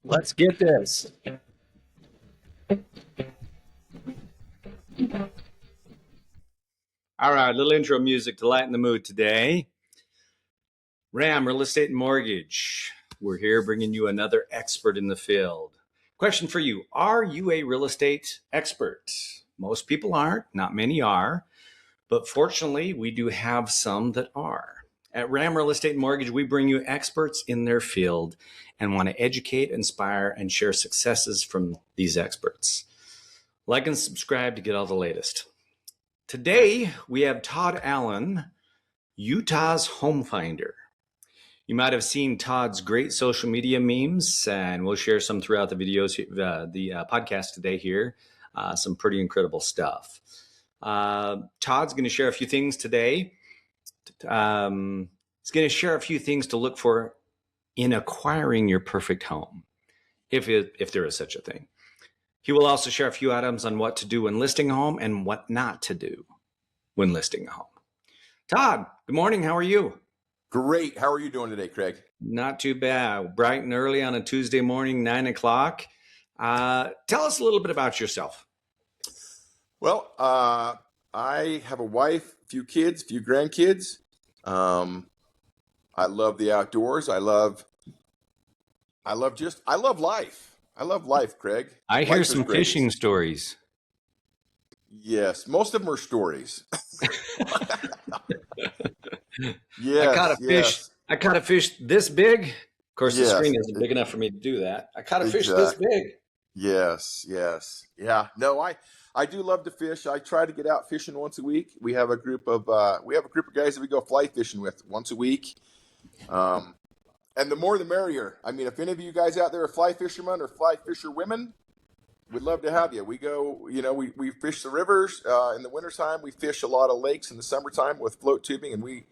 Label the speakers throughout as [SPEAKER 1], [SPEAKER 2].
[SPEAKER 1] Let's get this. All right, little intro music to lighten the mood today. Ram, Real Estate and Mortgage. We're here bringing you another expert in the field. Question for you. Are you a real estate expert? Most people aren't, not many are, but fortunately we do have some that are. At Ram Real Estate and Mortgage, we bring you experts in their field and want to educate, inspire, and share successes from these experts. Like and subscribe to get all the latest. Today, we have Todd Allen, Utah's home finder. You might have seen Todd's great social media memes, and we'll share some throughout the videos, the podcast today here. Some pretty incredible stuff. Todd's going to share a few things today. He's going to share a few things to look for in acquiring your perfect home, if there is such a thing. He will also share a few items on what to do when listing a home and what not to do when listing a home. Todd, good morning. How are you?
[SPEAKER 2] Great. How are you doing today, Craig?
[SPEAKER 1] Not too bad. Bright and early on a Tuesday morning, 9 o'clock. Tell us a little bit about yourself.
[SPEAKER 2] Well, I have a wife, a few kids, a few grandkids. I love the outdoors. I love life. I love life, Craig.
[SPEAKER 1] I hear some fishing stories.
[SPEAKER 2] Yes, most of them are stories.
[SPEAKER 1] Yes, I caught a fish this big. Of course, the screen isn't big enough for me to do that. I caught a fish this big.
[SPEAKER 2] Yes. Yeah. No, I do love to fish. I try to get out fishing once a week. We have a group of guys that we go fly fishing with once a week. And the more the merrier. I mean, if any of you guys out there are fly fishermen or fly fisher women, we'd love to have you. We go, we fish the rivers in the wintertime. We fish a lot of lakes in the summertime with float tubing, and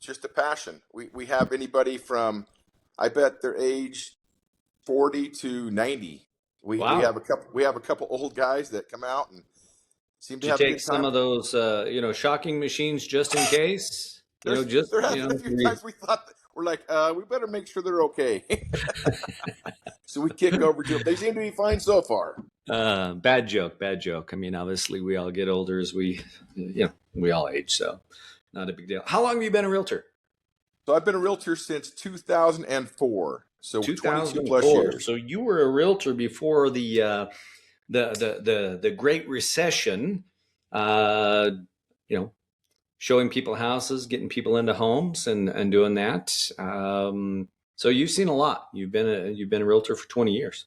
[SPEAKER 2] just a passion. We have anybody from, I bet they're age 40 to 90.
[SPEAKER 1] Wow.
[SPEAKER 2] We have a couple old guys that come out and seem to have a good time.
[SPEAKER 1] Some of those, shocking machines just in case.
[SPEAKER 2] There have been a few times we thought we're like, we better make sure they're okay. So we kick over to them. They seem to be fine so far.
[SPEAKER 1] Bad joke. I mean, obviously we all get older as we all age, so not a big deal. How long have you been a realtor?
[SPEAKER 2] So I've been a realtor since 2004. So 22 plus
[SPEAKER 1] 2004.
[SPEAKER 2] years.
[SPEAKER 1] So you were a realtor before the Great Recession. Showing people houses, getting people into homes, and doing that. So you've seen a lot. You've been a realtor for 20 years.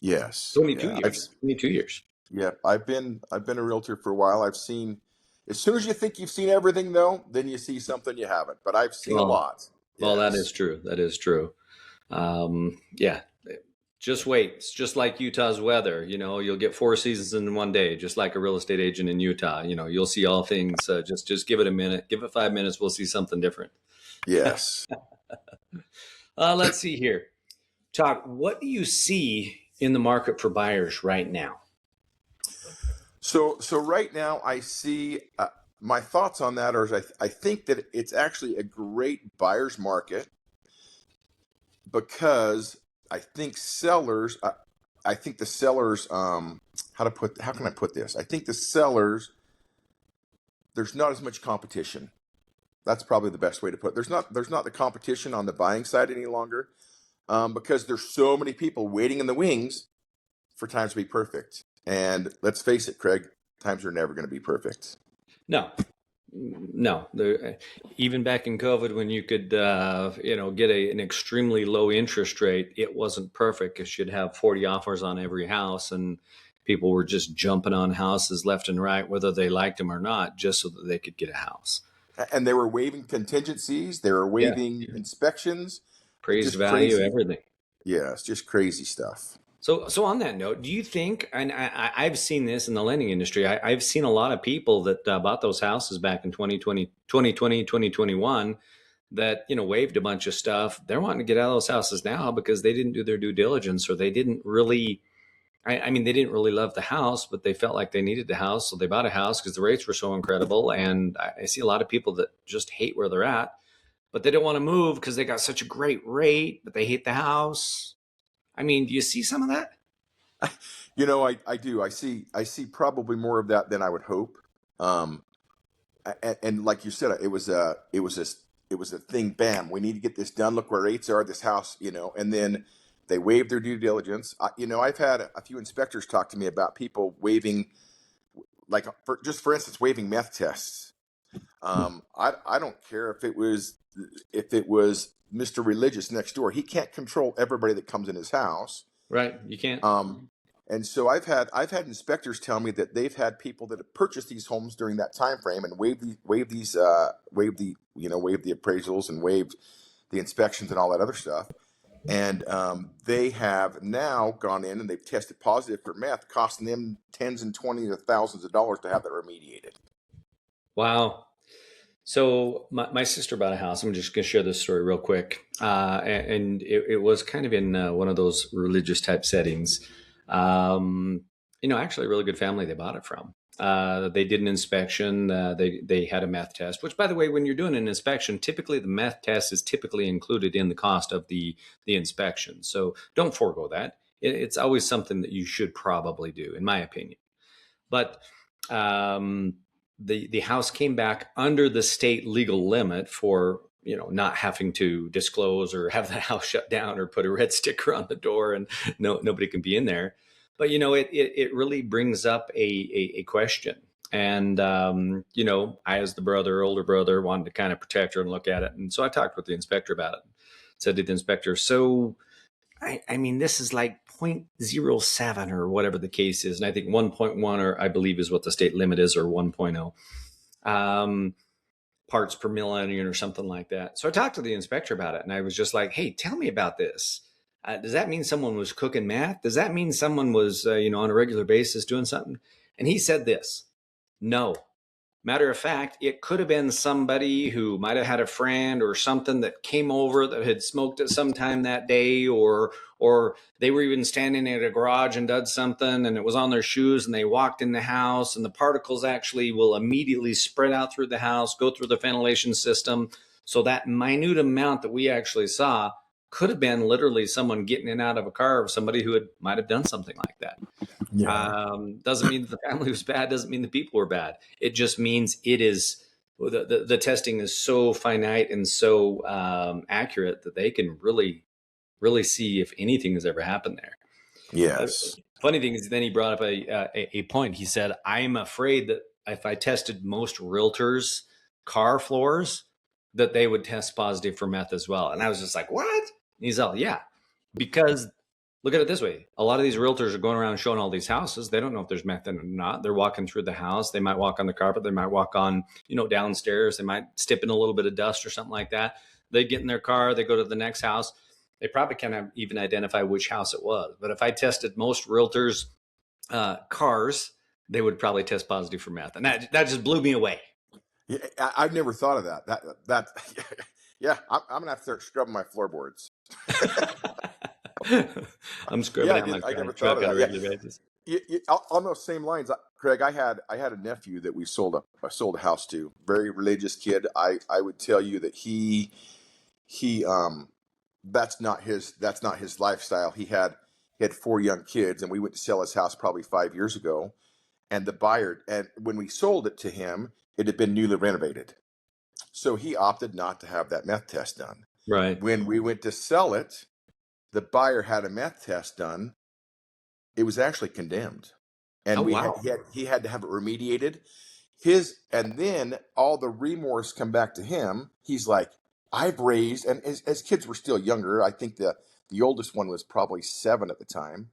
[SPEAKER 2] Yes.
[SPEAKER 1] 22 years. 22 years.
[SPEAKER 2] Yeah, I've been a realtor for a while. I've seen, as soon as you think you've seen everything, though, then you see something you haven't. But I've seen a lot.
[SPEAKER 1] Well, that is true. That is true. Yeah. Just wait. It's just like Utah's weather. You'll get 4 seasons in one day, just like a real estate agent in Utah. You'll see all things. Just give it a minute. Give it 5 minutes. We'll see something different.
[SPEAKER 2] Yes.
[SPEAKER 1] Let's see here. Todd, what do you see in the market for buyers right now?
[SPEAKER 2] So right now I see, my thoughts on that are I think that it's actually a great buyer's market because I think the sellers, how can I put this? I think the sellers, there's not as much competition. That's probably the best way to put it. There's not the competition on the buying side any longer because there's so many people waiting in the wings for times to be perfect. And let's face it, Craig, times are never going to be perfect.
[SPEAKER 1] No. Even back in COVID, when you could, get an extremely low interest rate, it wasn't perfect because you'd have 40 offers on every house, and people were just jumping on houses left and right, whether they liked them or not, just so that they could get a house.
[SPEAKER 2] And they were waiving contingencies. They were waiving inspections.
[SPEAKER 1] Appraised value, everything.
[SPEAKER 2] Yeah, it's just crazy stuff.
[SPEAKER 1] So on that note, do you think, and I've seen this in the lending industry, I've seen a lot of people that bought those houses back in 2020, 2021 that, waived a bunch of stuff. They're wanting to get out of those houses now because they didn't do their due diligence, or they didn't really I mean, they didn't really love the house, but they felt like they needed the house, so they bought a house because the rates were so incredible. And I see a lot of people that just hate where they're at, but they don't want to move because they got such a great rate, but they hate the house. I mean, do you see some of that?
[SPEAKER 2] I do. I see probably more of that than I would hope. Um, and like you said, it was a thing. Bam, we need to get this done. Look where rates are. This house, and then they waive their due diligence. I've had a few inspectors talk to me about people waiving, like for instance, waiving meth tests. I don't care if it was Mr. Religious next door. He can't control everybody that comes in his house.
[SPEAKER 1] Right. You can't.
[SPEAKER 2] And so I've had inspectors tell me that they've had people that have purchased these homes during that time frame and waived the appraisals and waived the inspections and all that other stuff. And they have now gone in and they've tested positive for meth, costing them tens and twenties of thousands of dollars to have that remediated.
[SPEAKER 1] Wow. So my sister bought a house. I'm just going to share this story real quick. And it was kind of in one of those religious type settings. Actually a really good family they bought it from. They did an inspection. They had a meth test, which, by the way, when you're doing an inspection, typically the meth test is typically included in the cost of the inspection. So don't forego that. It's always something that you should probably do, in my opinion. But the house came back under the state legal limit for not having to disclose or have the house shut down or put a red sticker on the door and nobody can be in there. But it really brings up a question. And I, as the older brother, wanted to kind of protect her and look at it. And so I talked with the inspector about it. Said to the inspector, so I mean, this is like 0.07 or whatever the case is. And I think 1.1, or I believe is what the state limit is, or 1.0 parts per million or something like that. So I talked to the inspector about it and I was just like, hey, tell me about this. Does that mean someone was cooking math? Does that mean someone was, on a regular basis doing something? And he said this, no. Matter of fact, it could have been somebody who might have had a friend or something that came over that had smoked at some time that day, or they were even standing at a garage and did something and it was on their shoes and they walked in the house and the particles actually will immediately spread out through the house, go through the ventilation system. So that minute amount that we actually saw could have been literally someone getting in and out of a car of somebody who might have done something like that.
[SPEAKER 2] Yeah.
[SPEAKER 1] Doesn't mean that the family was bad. Doesn't mean the people were bad. It just means it is the testing is so finite and so accurate that they can really, really see if anything has ever happened there.
[SPEAKER 2] Yes.
[SPEAKER 1] Funny thing is, then he brought up a point. He said, "I'm afraid that if I tested most realtors' car floors, that they would test positive for meth as well." And I was just like, "What?" And he's all, "Yeah, because." Look at it this way. A lot of these realtors are going around showing all these houses. They don't know if there's meth in it or not. They're walking through the house. They might walk on the carpet. They might walk on, downstairs. They might step in a little bit of dust or something like that. They get in their car. They go to the next house. They probably can't even identify which house it was. But if I tested most realtors' cars, they would probably test positive for meth. And that just blew me away.
[SPEAKER 2] Yeah, I've never thought of that. That yeah, I'm gonna have to start scrubbing my floorboards.
[SPEAKER 1] I'm scrubbing
[SPEAKER 2] Yeah,
[SPEAKER 1] out my
[SPEAKER 2] I never thought
[SPEAKER 1] truck
[SPEAKER 2] of
[SPEAKER 1] on a
[SPEAKER 2] that.
[SPEAKER 1] regular basis.
[SPEAKER 2] On those same lines, Craig, I had a nephew that we sold a house to. Very religious kid. I would tell you that he that's not his lifestyle. He had four young kids, and we went to sell his house probably 5 years ago. And the buyer, and when we sold it to him, it had been newly renovated, so he opted not to have that meth test done.
[SPEAKER 1] Right.
[SPEAKER 2] When we went to sell it, the buyer had a meth test done. It was actually condemned,
[SPEAKER 1] Oh,
[SPEAKER 2] and
[SPEAKER 1] wow.
[SPEAKER 2] he had to have it remediated. And then all the remorse come back to him. He's like, I've raised, and as kids were still younger, I think the oldest one was probably 7 at the time,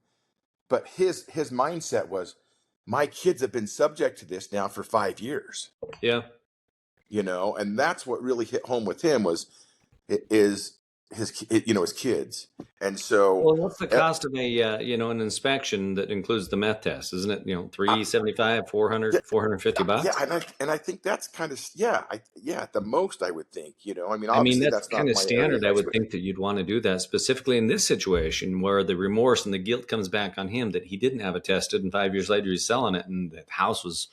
[SPEAKER 2] but his mindset was, my kids have been subject to this now for 5 years,
[SPEAKER 1] Yeah.
[SPEAKER 2] and that's what really hit home with him is his kids. And so
[SPEAKER 1] Well, what's the cost of an inspection that includes the meth test? Isn't it,
[SPEAKER 2] I,
[SPEAKER 1] 375,
[SPEAKER 2] yeah,
[SPEAKER 1] 400, 450
[SPEAKER 2] yeah,
[SPEAKER 1] bucks?
[SPEAKER 2] and I think that's kind of at the most I would think, I mean,
[SPEAKER 1] I mean,
[SPEAKER 2] obviously
[SPEAKER 1] that's
[SPEAKER 2] that's
[SPEAKER 1] kind
[SPEAKER 2] not
[SPEAKER 1] of
[SPEAKER 2] my area
[SPEAKER 1] standard.
[SPEAKER 2] of
[SPEAKER 1] I would
[SPEAKER 2] expertise.
[SPEAKER 1] think that you'd want to do that specifically in this situation where the remorse and the guilt comes back on him that he didn't have it tested, and 5 years later he's selling it, and the house was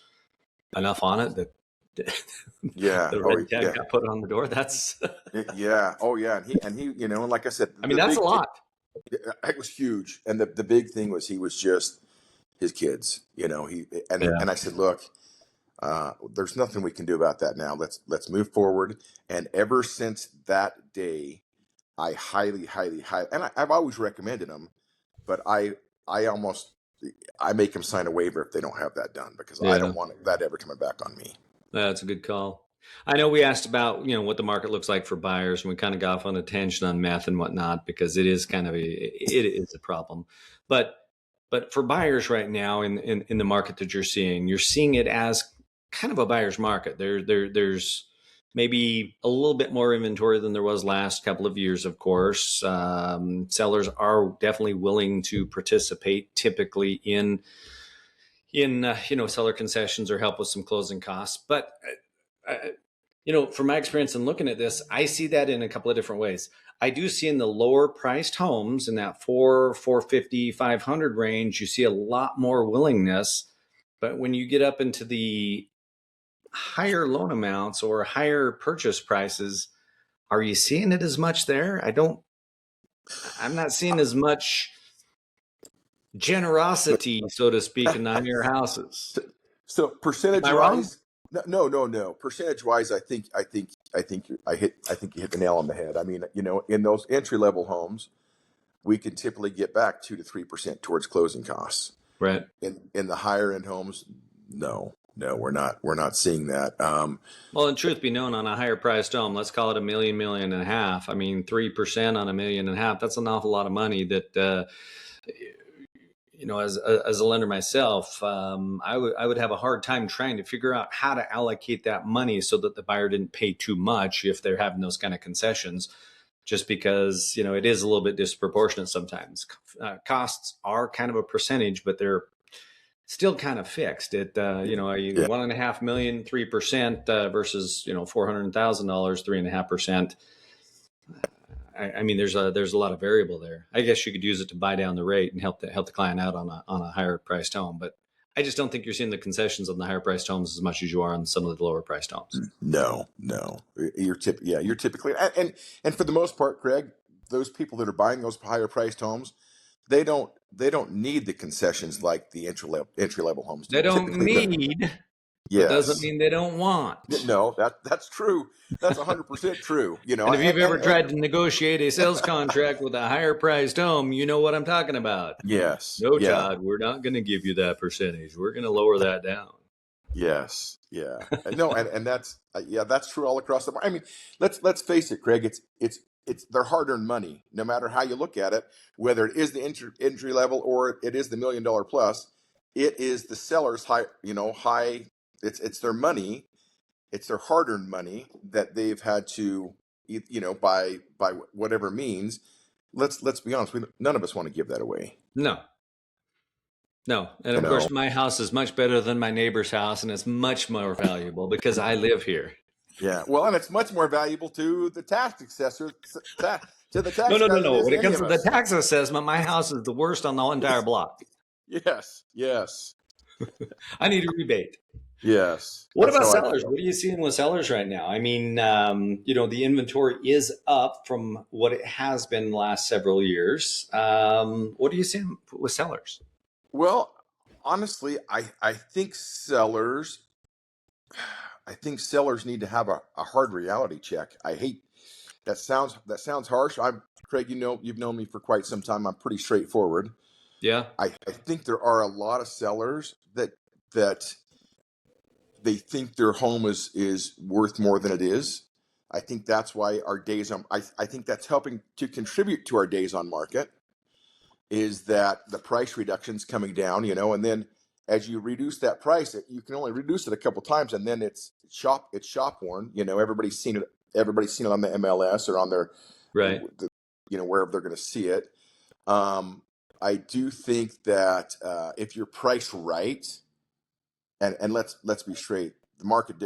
[SPEAKER 1] enough on it that
[SPEAKER 2] Yeah.
[SPEAKER 1] the
[SPEAKER 2] Oh
[SPEAKER 1] red tag
[SPEAKER 2] yeah.
[SPEAKER 1] got put on the door. That's,
[SPEAKER 2] Yeah. Oh yeah. And he, and like I said,
[SPEAKER 1] I mean,
[SPEAKER 2] the
[SPEAKER 1] that's a
[SPEAKER 2] big thing,
[SPEAKER 1] lot.
[SPEAKER 2] it was huge. And the big thing was he was just his kids, and I said, look, there's nothing we can do about that now. Let's move forward. And ever since that day, I highly, and I've always recommended them, but I almost, I make them sign a waiver if they don't have that done because I
[SPEAKER 1] Yeah.
[SPEAKER 2] don't want that ever coming back on me.
[SPEAKER 1] That's a good call. I know we asked about, what the market looks like for buyers, and we kind of got off on a tangent on meth and whatnot because it is kind of it is a problem. But for buyers right now in the market that you're seeing it as kind of a buyer's market. There's maybe a little bit more inventory than there was last couple of years, of course. Sellers are definitely willing to participate typically in seller concessions or help with some closing costs. But from my experience in looking at this, I see that in a couple of different ways. I do see in the lower priced homes in that 450, 500 range, you see a lot more willingness. But when you get up into the higher loan amounts or higher purchase prices, are you seeing it as much there? I'm not seeing as much
[SPEAKER 2] But
[SPEAKER 1] generosity, so to speak, in the higher houses.
[SPEAKER 2] so
[SPEAKER 1] Am
[SPEAKER 2] percentage
[SPEAKER 1] I wrong?
[SPEAKER 2] wise, no. Percentage wise, I think you hit the nail on the head. I mean, in those entry level homes, we can typically get back 2 to 3% towards closing costs.
[SPEAKER 1] Right.
[SPEAKER 2] In the higher end homes, no, we're not seeing that.
[SPEAKER 1] Well, in truth be known, on a higher priced home, let's call it a million, million and a half. I mean, 3% on a million and a half, that's an awful lot of money that, as a lender myself, I would have a hard time trying to figure out how to allocate that money so that the buyer didn't pay too much if they're having those kind of concessions, just because, it is a little bit disproportionate sometimes. Costs are kind of a percentage, but they're still kind of fixed at, are you
[SPEAKER 2] Yeah,
[SPEAKER 1] 1.5 million, 3% versus, $400,000, 3.5%. I mean, there's a lot of variable there. I guess you could use it to buy down the rate and help the client out on a higher priced home. But I just don't think you're seeing the concessions on the higher priced homes as much as you are on some of the lower priced homes.
[SPEAKER 2] no. You're typically, and for the most part, Craig, those people that are buying those higher priced homes, they don't need the concessions like the entry level homes
[SPEAKER 1] They
[SPEAKER 2] do.
[SPEAKER 1] don't
[SPEAKER 2] Typically,
[SPEAKER 1] need, but doesn't
[SPEAKER 2] yes,
[SPEAKER 1] mean they don't want.
[SPEAKER 2] no, that's true. That's 100% true.
[SPEAKER 1] And if you've ever
[SPEAKER 2] And
[SPEAKER 1] tried to negotiate a sales contract with a higher priced home, you know what I'm talking about.
[SPEAKER 2] yes,
[SPEAKER 1] No,
[SPEAKER 2] yeah,
[SPEAKER 1] Todd, we're not going to give you that percentage. We're going to lower that down.
[SPEAKER 2] yes, yeah. No, and that's true all across the board. I mean, let's face it, Craig. It's their hard earned money. No matter how you look at it, whether it is the entry level or it is the $1 million plus, it is the seller's high. It's their money. It's their hard earned money that they've had to, by whatever means. Let's be honest. None of us want to give that away.
[SPEAKER 1] No, no. And
[SPEAKER 2] You
[SPEAKER 1] of
[SPEAKER 2] know.
[SPEAKER 1] course, my house is much better than my neighbor's house, and it's much more valuable because I live here.
[SPEAKER 2] Yeah. Well, and it's much more valuable to the tax assessor, to the
[SPEAKER 1] No,
[SPEAKER 2] tax
[SPEAKER 1] no,
[SPEAKER 2] guy
[SPEAKER 1] no,
[SPEAKER 2] than it
[SPEAKER 1] no.
[SPEAKER 2] is
[SPEAKER 1] When
[SPEAKER 2] to
[SPEAKER 1] it
[SPEAKER 2] any
[SPEAKER 1] comes
[SPEAKER 2] of
[SPEAKER 1] to the
[SPEAKER 2] us.
[SPEAKER 1] tax assessment, my house is the worst on the whole entire block.
[SPEAKER 2] Yes. Yes.
[SPEAKER 1] I need a rebate.
[SPEAKER 2] Yes.
[SPEAKER 1] What
[SPEAKER 2] That's
[SPEAKER 1] about
[SPEAKER 2] how I
[SPEAKER 1] sellers?
[SPEAKER 2] feel.
[SPEAKER 1] What are you seeing with sellers right now? I mean, the inventory is up from what it has been the last several years. What are you seeing with sellers?
[SPEAKER 2] Well, honestly, I think sellers need to have a hard reality check. I hate that sounds harsh. I'm Craig, you've known me for quite some time. I'm pretty straightforward.
[SPEAKER 1] Yeah.
[SPEAKER 2] I think there are a lot of sellers that they think their home is worth more than it is. I think that's why our days on I think that's helping to contribute to our days on market is that the price reductions coming down, and then as you reduce that price, you can only reduce it a couple times, and then it's shop worn. Everybody's seen it on the MLS or on their
[SPEAKER 1] Right.
[SPEAKER 2] wherever they're going to see it. I do think that if you're priced right, and let's be straight, the market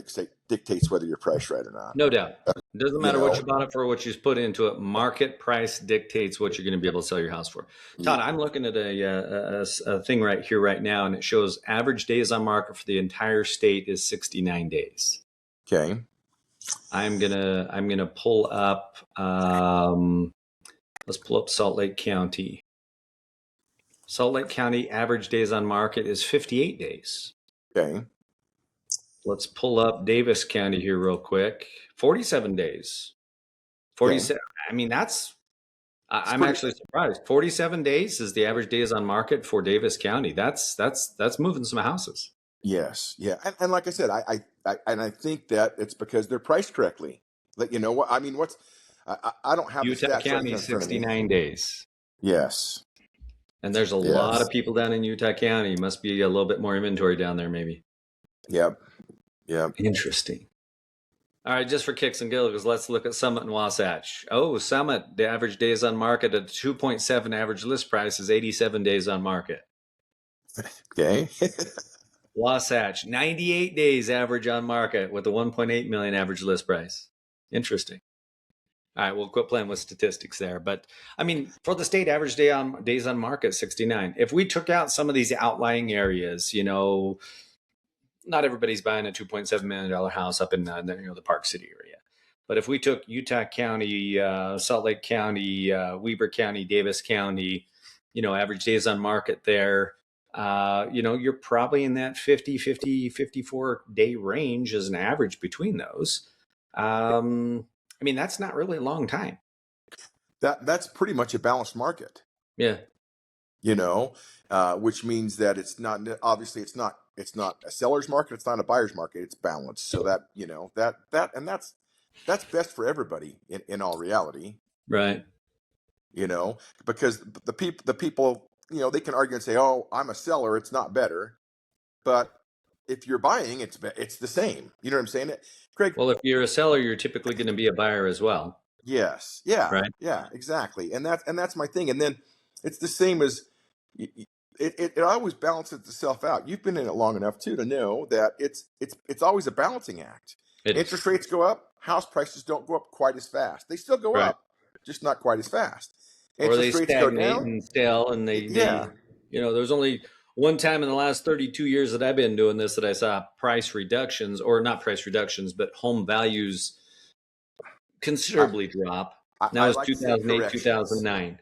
[SPEAKER 2] dictates whether you're priced right or not.
[SPEAKER 1] No doubt. It doesn't
[SPEAKER 2] You
[SPEAKER 1] matter what
[SPEAKER 2] know,
[SPEAKER 1] you bought it for, what you put into it. Market price dictates what you're going to be able to sell your house for. Todd, I'm looking at a thing right here, right now, and it shows average days on market for the entire state is 69 days.
[SPEAKER 2] Okay.
[SPEAKER 1] I'm gonna pull up. Let's pull up Salt Lake County. Salt Lake County average days on market is 58 days.
[SPEAKER 2] Okay.
[SPEAKER 1] Let's pull up Davis County here real quick. 47 days. 47. Okay. I mean, I'm actually surprised. 47 days is the average days on market for Davis County. That's moving some houses.
[SPEAKER 2] Yes. Yeah. And like I said, I think that it's because they're priced correctly. Like, what I mean, I don't have
[SPEAKER 1] Utah County, 69 days.
[SPEAKER 2] Yes.
[SPEAKER 1] And there's a lot of people down in Utah County. Must be a little bit more inventory down there, maybe.
[SPEAKER 2] Yep.
[SPEAKER 1] Interesting. All right, just for kicks and giggles, let's look at Summit and Wasatch. Oh, Summit, the average days on market at 2.7 average list price is 87 days on market.
[SPEAKER 2] Okay.
[SPEAKER 1] Wasatch, 98 days average on market with a 1.8 million average list price. Interesting. All right, we'll quit playing with statistics there. But, I mean, for the state, average days on market, 69. If we took out some of these outlying areas, not everybody's buying a $2.7 million house up in the Park City area. But if we took Utah County, Salt Lake County, Weber County, Davis County, average days on market there, you're probably in that 54 day range as an average between those. I mean, that's not really a long time.
[SPEAKER 2] That's pretty much a balanced market.
[SPEAKER 1] Yeah.
[SPEAKER 2] Which means that it's not, obviously it's not a seller's market. It's not a buyer's market. It's balanced. So that, and that's best for everybody in all reality.
[SPEAKER 1] Right.
[SPEAKER 2] Because the people, they can argue and say, oh, I'm a seller. It's not better. But if you're buying, it's the same. You know what I'm saying? Craig.
[SPEAKER 1] Well, if you're a seller, you're typically going to be a buyer as well.
[SPEAKER 2] Yes. Yeah.
[SPEAKER 1] Right.
[SPEAKER 2] Yeah, exactly. And that's my thing. And then it's the same as it always balances itself out. You've been in it long enough too to know that it's always a balancing act. Interest rates go up, house prices don't go up quite as fast. They still go up, just not quite as fast.
[SPEAKER 1] Or they stagnate and stale, and they there's only one time in the last 32 years that I've been doing this that I saw price reductions, or not price reductions, but home values considerably drop. That was 2008, 2009.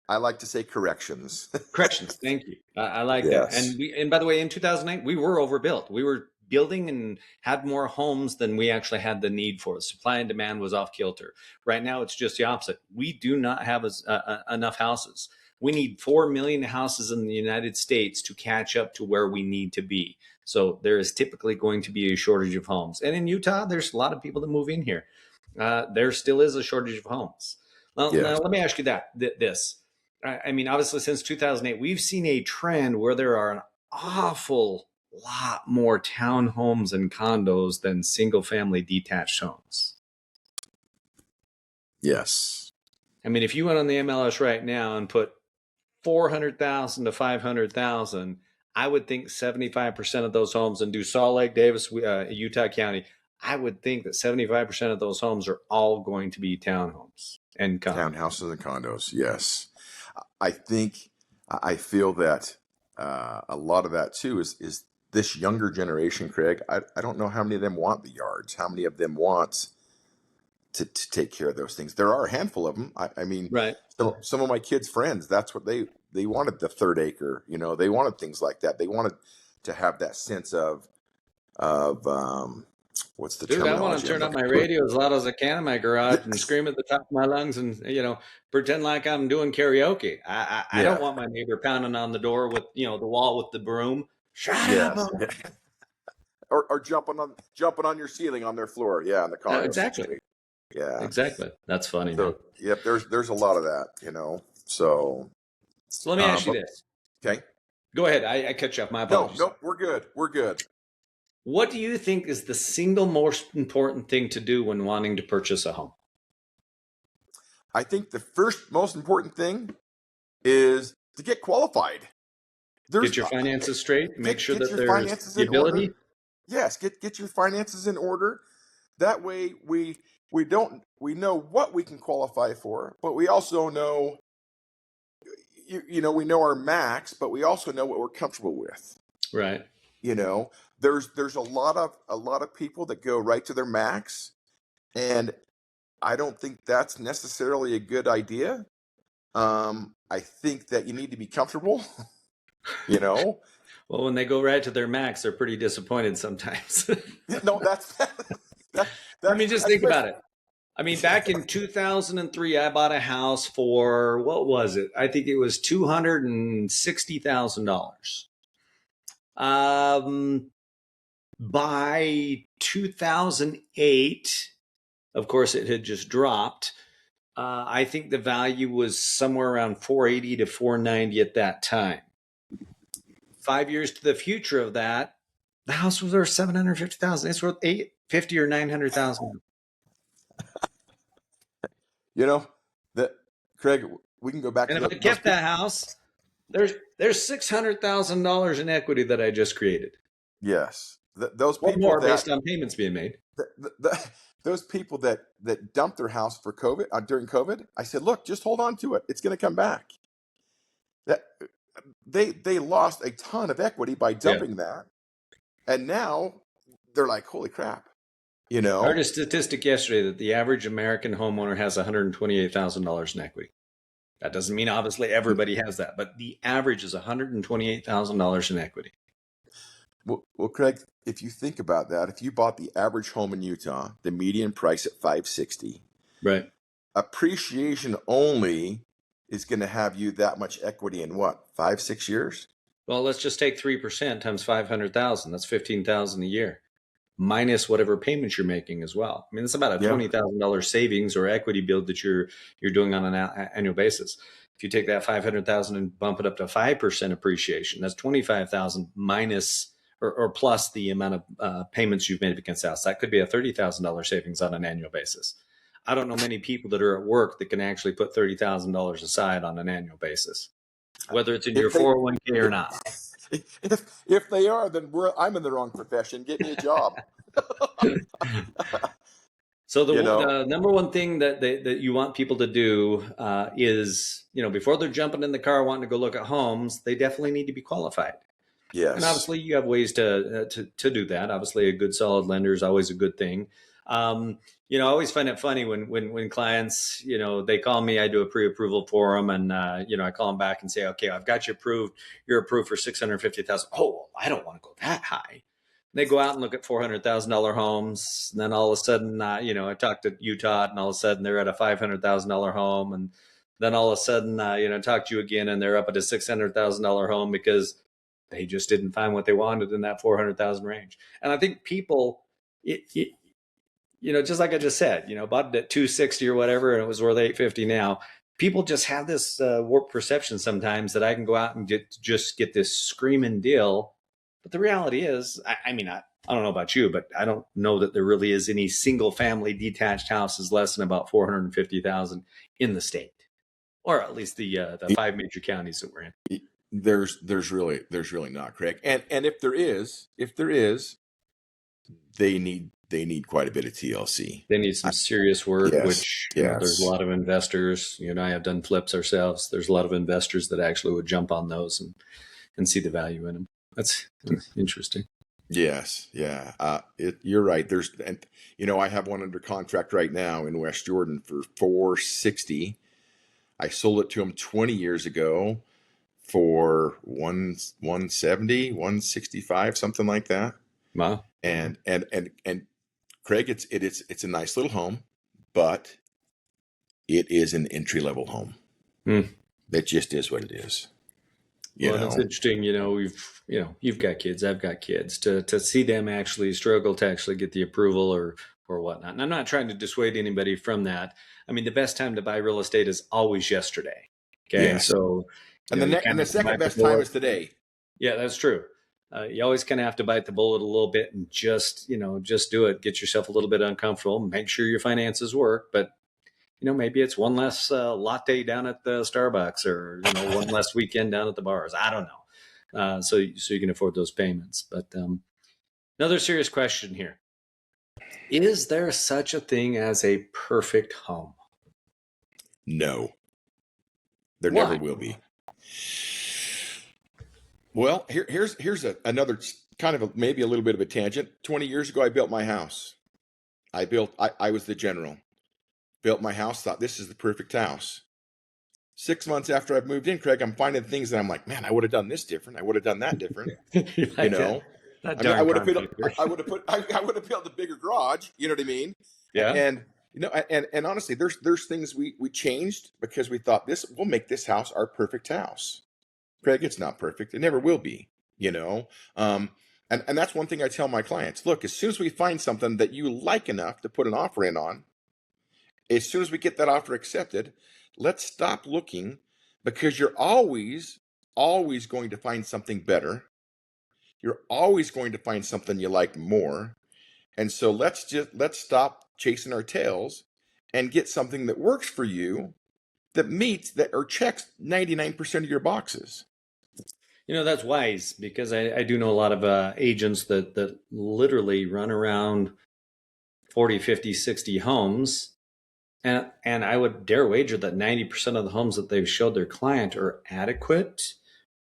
[SPEAKER 2] I like to say corrections.
[SPEAKER 1] Corrections. Thank you. I like that. And by the way, in 2008, we were overbuilt. We were building and had more homes than we actually had the need for. Supply and demand was off kilter. Right now, it's just the opposite. We do not have enough houses. We need 4 million houses in the United States to catch up to where we need to be. So there is typically going to be a shortage of homes. And in Utah, there's a lot of people that move in here. There still is a shortage of homes. Well, now let me ask you this. I mean, obviously, since 2008, we've seen a trend where there are an awful lot more townhomes and condos than single-family detached homes.
[SPEAKER 2] Yes.
[SPEAKER 1] I mean, if you went on the MLS right now and put 400,000 to 500,000, I would think 75% of those homes, and do Salt Lake, Davis, Utah County, I would think that 75% of those homes are all going to be townhomes and condos.
[SPEAKER 2] Townhouses and condos, yes. I feel that a lot of that too is this younger generation, Craig. I don't know how many of them want the yards, how many of them want to take care of those things. There are a handful of them. I mean,
[SPEAKER 1] right.
[SPEAKER 2] Some of my kids' friends, that's what they wanted, the third acre. They wanted things like that. They wanted to have that sense of what's the terminology?
[SPEAKER 1] I want to turn up my radio as loud as I can in my garage and scream at the top of my lungs and pretend like I'm doing karaoke. I don't want my neighbor pounding on the door with the wall with the broom. Shut up.
[SPEAKER 2] Or jumping on your ceiling on their floor. Yeah, on the condo.
[SPEAKER 1] Exactly.
[SPEAKER 2] Yeah.
[SPEAKER 1] Exactly. That's funny.
[SPEAKER 2] So, yep, there's a lot of that, So
[SPEAKER 1] let me ask you this.
[SPEAKER 2] Okay.
[SPEAKER 1] Go ahead. I cut you off. My apologies.
[SPEAKER 2] No, we're good.
[SPEAKER 1] What do you think is the single most important thing to do when wanting to purchase a home?
[SPEAKER 2] I think the first most important thing is to get qualified.
[SPEAKER 1] Get your finances straight. Make sure
[SPEAKER 2] get
[SPEAKER 1] that
[SPEAKER 2] your
[SPEAKER 1] there's
[SPEAKER 2] finances
[SPEAKER 1] the
[SPEAKER 2] in order.
[SPEAKER 1] ability.
[SPEAKER 2] Yes, get your finances in order. That way we know what we can qualify for, but we also know we know our max, but we also know what we're comfortable with.
[SPEAKER 1] Right.
[SPEAKER 2] There's a lot of people that go right to their max, and I don't think that's necessarily a good idea. I think that you need to be comfortable.
[SPEAKER 1] Well, when they go right to their max, they're pretty disappointed sometimes.
[SPEAKER 2] No, that's
[SPEAKER 1] I mean, just
[SPEAKER 2] that's
[SPEAKER 1] think about it. I mean, back in 2003, I bought a house for, what was it? I think it was $260,000. By 2008, of course, it had just dropped. I think the value was somewhere around 480 to 490 at that time. 5 years to the future of that, the house was worth 750,000. It's worth 850 or 900,000.
[SPEAKER 2] That Craig, we can go back
[SPEAKER 1] And
[SPEAKER 2] to
[SPEAKER 1] if I kept that house, there's $600,000 in equity that I just created.
[SPEAKER 2] Yes, those
[SPEAKER 1] Or
[SPEAKER 2] people
[SPEAKER 1] more
[SPEAKER 2] that
[SPEAKER 1] based on payments being made.
[SPEAKER 2] those people that dumped their house for COVID during COVID. I said, look, just hold on to it. It's going to come back. That they lost a ton of equity by dumping that, and now they're like, holy crap.
[SPEAKER 1] I heard a statistic yesterday that the average American homeowner has $128,000 in equity. That doesn't mean obviously everybody has that, but the average is $128,000 in equity.
[SPEAKER 2] Well, Craig, if you think about that, if you bought the average home in Utah, the median price at $560,
[SPEAKER 1] right?
[SPEAKER 2] Appreciation only is going to have you that much equity in what, 5-6 years?
[SPEAKER 1] Well, let's just take 3% times 500,000. That's 15,000 a year, minus whatever payments you're making as well. I mean, it's about a $20,000 savings or equity build that you're doing on an annual basis. If you take that 500,000 and bump it up to 5% appreciation, that's 25,000 minus or plus the amount of payments you've made against the house. That could be a $30,000 savings on an annual basis. I don't know many people that are at work that can actually put $30,000 aside on an annual basis, whether it's in your 401k or not.
[SPEAKER 2] If they are, then I'm in the wrong profession. Get me a job.
[SPEAKER 1] So the number one thing that you want people to do is, before they're jumping in the car wanting to go look at homes, they definitely need to be qualified.
[SPEAKER 2] Yes.
[SPEAKER 1] And obviously you have ways to do that. Obviously a good solid lender is always a good thing. I always find it funny when clients, they call me, I do a pre-approval for them, and I call them back and say, okay, I've got you approved. You're approved for $650,000. Oh, well, I don't want to go that high. They go out and look at $400,000 homes. And then all of a sudden, I talk to Utah, and all of a sudden they're at a $500,000 home. And then all of a sudden, talk to you again, and they're up at a $600,000 home because they just didn't find what they wanted in that 400,000 range. And I think people, just like I just said, bought it at 260 or whatever, and it was worth 850 now. People just have this warped perception sometimes that I can go out and just get this screaming deal. But the reality is, I don't know about you, but I don't know that there really is any single family detached houses less than about 450,000 in the state, or at least the 5 major counties that we're in.
[SPEAKER 2] There's really not, Craig. And if there is, they need quite a bit of TLC.
[SPEAKER 1] They need some serious work,
[SPEAKER 2] yes,
[SPEAKER 1] which there's a lot of investors. I have done flips ourselves. There's a lot of investors that actually would jump on those and see the value in them. That's interesting.
[SPEAKER 2] Yes, yeah. You're right. I have one under contract right now in West Jordan for $460. I sold it to him 20 years ago for $170, $165, something like that.
[SPEAKER 1] Wow.
[SPEAKER 2] And Craig, it's a nice little home, but it is an entry-level home. That just is what it is.
[SPEAKER 1] It's interesting. You've got kids, I've got kids. To see them actually struggle to actually get the approval or whatnot. And I'm not trying to dissuade anybody from that. I mean, the best time to buy real estate is always yesterday. Okay,
[SPEAKER 2] yes.
[SPEAKER 1] So
[SPEAKER 2] the second best time is today.
[SPEAKER 1] Yeah, that's true. You always kind of have to bite the bullet a little bit and just do it. Get yourself a little bit uncomfortable. Make sure your finances work, but maybe it's one less latte down at the Starbucks, or one less weekend down at the bars. I don't know. So you can afford those payments. But another serious question here: is there such a thing as a perfect home?
[SPEAKER 2] No, there
[SPEAKER 1] Why?
[SPEAKER 2] never will be. Well, here's another kind of maybe a little bit of a tangent. 20 years ago, I built my house. I was the general. Built my house, thought this is the perfect house. 6 months after I've moved in, Craig, I'm finding things that I'm like, man, I would have done this different. I would have done that different.
[SPEAKER 1] Like that
[SPEAKER 2] I mean, I
[SPEAKER 1] darn
[SPEAKER 2] would have
[SPEAKER 1] contractor.
[SPEAKER 2] I would have built a bigger garage. You know what I mean?
[SPEAKER 1] Yeah.
[SPEAKER 2] And and honestly, there's things we changed because we thought we'll make this house our perfect house. Craig, it's not perfect. It never will be. And that's one thing I tell my clients. Look, as soon as we find something that you like enough to put an offer in on, as soon as we get that offer accepted, let's stop looking, because you're always going to find something better. You're always going to find something you like more. And so let's stop chasing our tails and get something that works for you, that meets that or checks 99% of your boxes.
[SPEAKER 1] That's wise, because I do know a lot of agents that literally run around 40, 50, 60 homes. And I would dare wager that 90% of the homes that they've showed their client are adequate,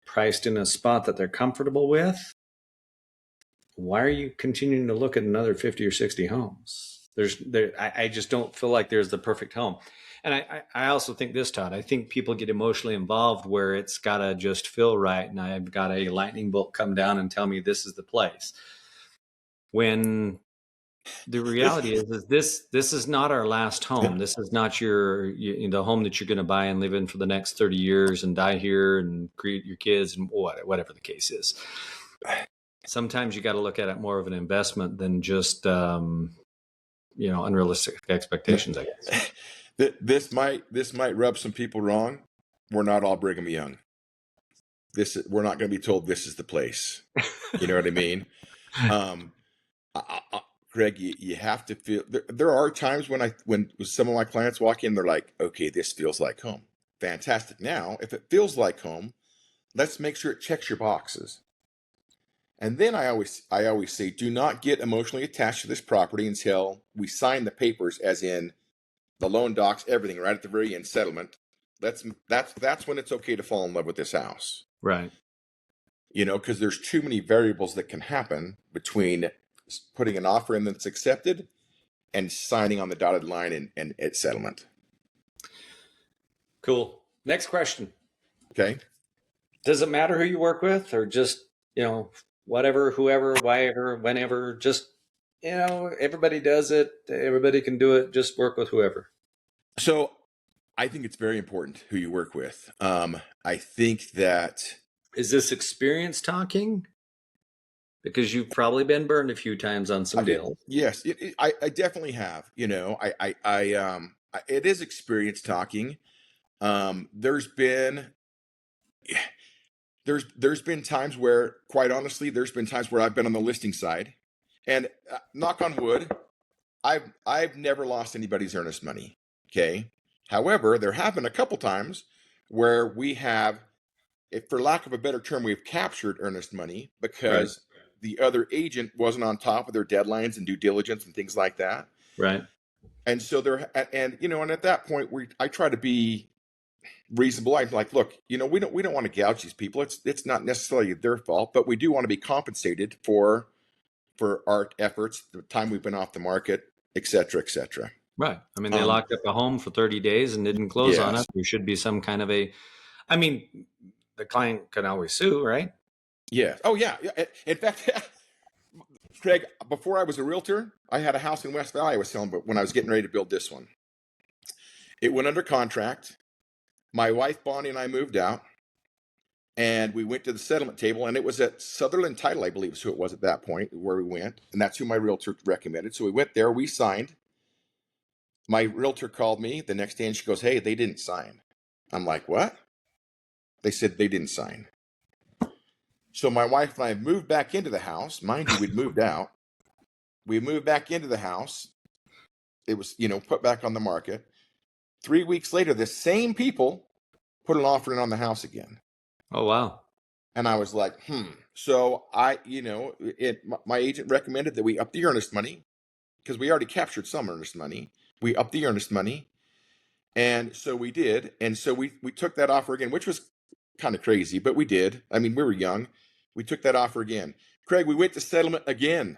[SPEAKER 1] priced in a spot that they're comfortable with. Why are you continuing to look at another 50 or 60 homes? I just don't feel like there's the perfect home. And I also think this, Todd, I think people get emotionally involved where it's got to just feel right. And I've got a lightning bolt come down and tell me this is the place. When the reality is this is not our last home. This is not the home that you're going to buy and live in for the next 30 years and die here and create your kids and whatever the case is. Sometimes you got to look at it more of an investment than just unrealistic expectations, I guess.
[SPEAKER 2] This might rub some people wrong. We're not all Brigham Young. We're not going to be told this is the place. You know what I mean? Greg, you have to feel. There are times when some of my clients walk in, they're like, "Okay, this feels like home. Fantastic." Now, if it feels like home, let's make sure it checks your boxes. And then I always say, do not get emotionally attached to this property until we sign the papers, as in the loan docs, everything, right at the very end, settlement. That's when it's okay to fall in love with this house.
[SPEAKER 1] Right.
[SPEAKER 2] Because there's too many variables that can happen between putting an offer in that's accepted and signing on the dotted line and at settlement.
[SPEAKER 1] Cool. Next question.
[SPEAKER 2] Okay.
[SPEAKER 1] Does it matter who you work with, or just, whatever, whoever, wherever, whenever, just, everybody does it. Everybody can do it. Just work with whoever.
[SPEAKER 2] So I think it's very important who you work with. I think that.
[SPEAKER 1] Is this experience talking? Because you've probably been burned a few times on some deals.
[SPEAKER 2] Yes, I definitely have. It is experience talking. There's been times where, quite honestly, I've been on the listing side, and knock on wood, I've never lost anybody's earnest money. Okay. However, there have been a couple times where we have, if for lack of a better term, we've captured earnest money because the other agent wasn't on top of their deadlines and due diligence and things like that.
[SPEAKER 1] Right.
[SPEAKER 2] And so and at that point I try to be reasonable. I'm like, look, we don't want to gouge these people. It's not necessarily their fault, but we do want to be compensated for our efforts, the time we've been off the market, et cetera, et cetera.
[SPEAKER 1] Right. I mean, they locked up a home for 30 days and didn't close on it. There should be some kind of the client can always sue, right?
[SPEAKER 2] Yeah. Oh, yeah. In fact, Craig, before I was a realtor, I had a house in West Valley I was selling, but when I was getting ready to build this one, it went under contract. My wife, Bonnie, and I moved out, and we went to the settlement table, and it was at Sutherland Title, I believe is who it was at that point, where we went, and that's who my realtor recommended. So we went there, we signed. My realtor called me the next day, and she goes, "Hey, they didn't sign." I'm like, "What?" They said they didn't sign. So my wife and I moved back into the house. Mind you, we'd moved out. We moved back into the house. It was, put back on the market. 3 weeks later, the same people put an offer in on the house again.
[SPEAKER 1] Oh, wow.
[SPEAKER 2] And I was like, So my agent recommended that we up the earnest money because we already captured some earnest money. We upped the earnest money. And so we did. And so we took that offer again, which was kind of crazy, but we did. I mean, we were young. We took that offer again. Craig, we went to settlement again.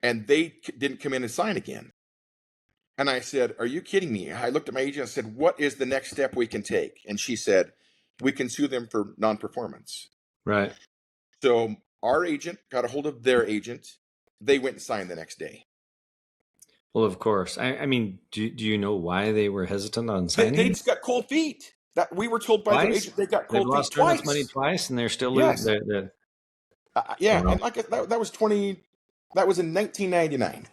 [SPEAKER 2] And they didn't come in and sign again. And I said, are you kidding me? I looked at my agent and said, what is the next step we can take? And she said, we can sue them for non-performance.
[SPEAKER 1] Right.
[SPEAKER 2] So our agent got a hold of their agent. They went and signed the next day.
[SPEAKER 1] Well, of course. I mean, do you know why they were hesitant on signing?
[SPEAKER 2] They just got cold feet. That we were told by their agent they got cold feet
[SPEAKER 1] lost
[SPEAKER 2] twice.
[SPEAKER 1] Money twice, and they're still
[SPEAKER 2] yes.
[SPEAKER 1] losing.
[SPEAKER 2] Yeah, and like that was That was in 1999.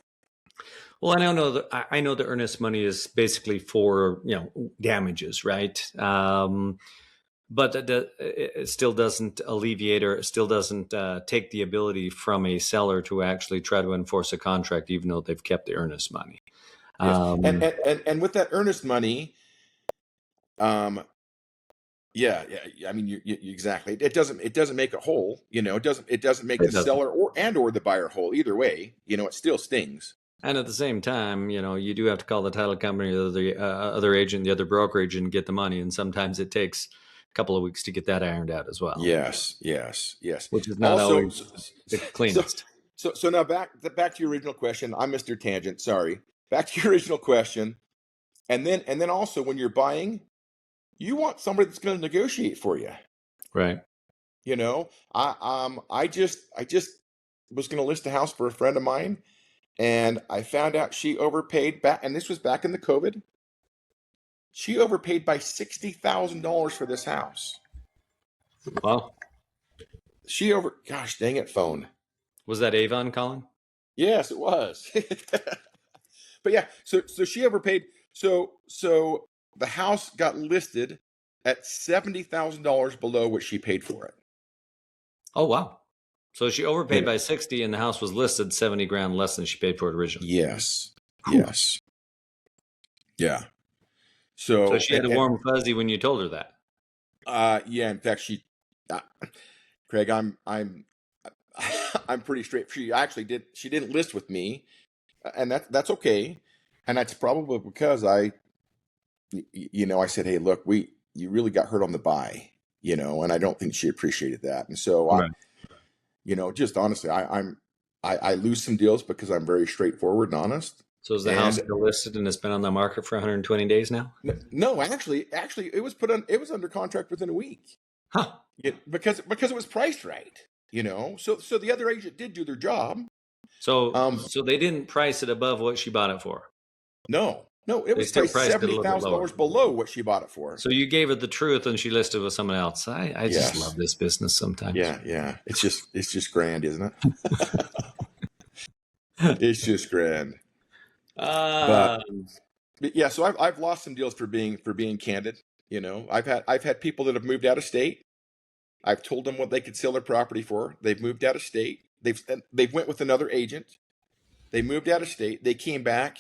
[SPEAKER 1] Well, I know the earnest money is basically for damages, right? But it still doesn't alleviate, or it still doesn't take the ability from a seller to actually try to enforce a contract, even though they've kept the earnest money.
[SPEAKER 2] Yes. And with that earnest money, yeah. I mean, you exactly. It doesn't make it whole. It doesn't make the seller or the buyer whole. Either way, it still stings.
[SPEAKER 1] And at the same time, you do have to call the title company or the other agent, the other broker agent, and get the money. And sometimes it takes a couple of weeks to get that ironed out as well.
[SPEAKER 2] Yes.
[SPEAKER 1] Which is not always the cleanest.
[SPEAKER 2] So now back to your original question. I'm Mr. Tangent. Sorry. Back to your original question. And then also when you're buying, you want somebody that's going to negotiate for you.
[SPEAKER 1] Right.
[SPEAKER 2] I just was going to list a house for a friend of mine, and I found out she overpaid back, and this was back in the COVID. She overpaid by $60,000 for this house.
[SPEAKER 1] Wow.
[SPEAKER 2] Gosh dang it, phone.
[SPEAKER 1] Was that Avon calling?
[SPEAKER 2] Yes, it was. But yeah, so she overpaid. So the house got listed at $70,000 below what she paid for it.
[SPEAKER 1] Oh, wow. So she overpaid by 60 and the house was listed 70 grand less than she paid for it originally.
[SPEAKER 2] Yes. Yes. Yeah.
[SPEAKER 1] So she had a warm fuzzy when you told her that.
[SPEAKER 2] Yeah, in fact, Craig, I'm pretty straight. She didn't list with me, and that's okay. And that's probably because I said, hey, look, you really got hurt on the buy, and I don't think she appreciated that. And so right. Just honestly, I lose some deals because I'm very straightforward and honest.
[SPEAKER 1] So is the house still listed and it's been on the market for 120 days now?
[SPEAKER 2] No, actually it was under contract within a week.
[SPEAKER 1] Huh.
[SPEAKER 2] Because it was priced right, so the other agent did do their job.
[SPEAKER 1] So they didn't price it above what she bought it for.
[SPEAKER 2] No, it was priced $70,000 below what she bought it for.
[SPEAKER 1] So you gave her the truth and she listed with someone else. I just love this business sometimes.
[SPEAKER 2] Yeah. It's just grand, isn't it? It's just grand. But yeah, so I've lost some deals for being candid. I've had people that have moved out of state. I've told them what they could sell their property for. They've moved out of state. They've went with another agent. They moved out of state. They came back